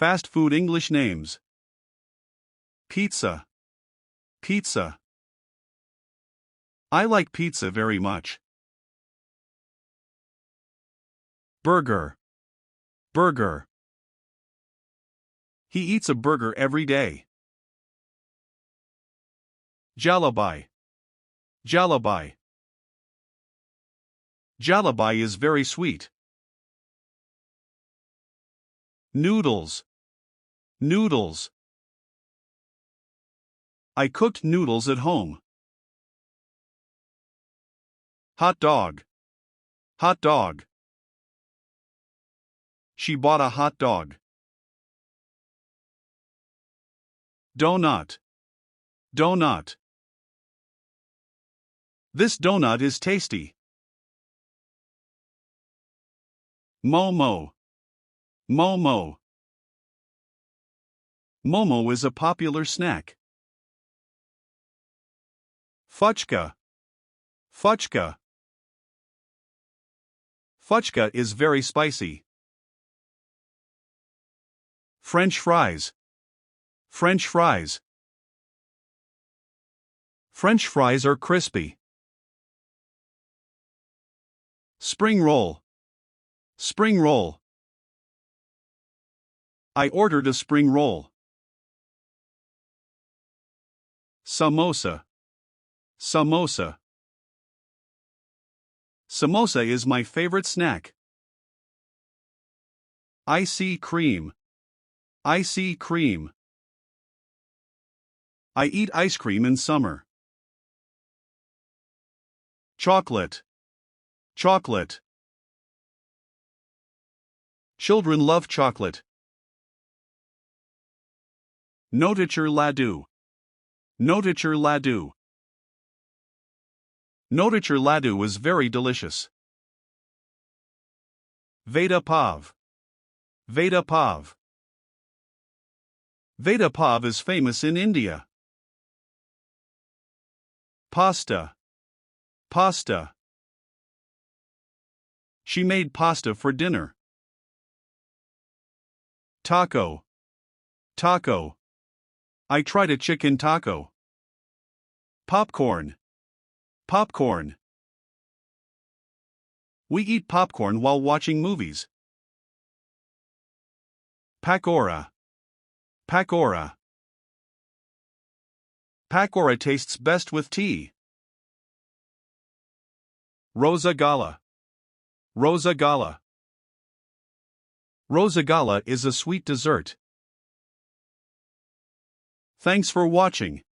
Fast food English names. Pizza. Pizza. I like pizza very much. Burger. Burger. He eats a burger every day. Jalebi. Jalebi. Jalebi is very sweet. Noodles. Noodles. I cooked noodles at home. Hot dog. Hot dog. She bought a hot dog. Donut. Donut. This donut is tasty. Momo. Momo. Momo is a popular snack. Fuchka. Fuchka. Fuchka is very spicy. French fries. French fries. French fries are crispy. Spring roll. Spring roll. I ordered a spring roll. Samosa. Samosa. Samosa is my favorite snack. Icy cream. Icy cream. I eat ice cream in summer. Chocolate. Chocolate. Children love chocolate. Notiture laddu. Notiture laddu. Notiture laddu is very delicious. Vada pav. Vada pav. Vada pav is famous in India. Pasta. Pasta. She made pasta for dinner. Taco. Taco. I tried a chicken taco. Popcorn. Popcorn. We eat popcorn while watching movies. Pakora. Pakora. Pakora tastes best with tea. Rosagala. Rosagala. Rosagala is a sweet dessert. Thanks for watching.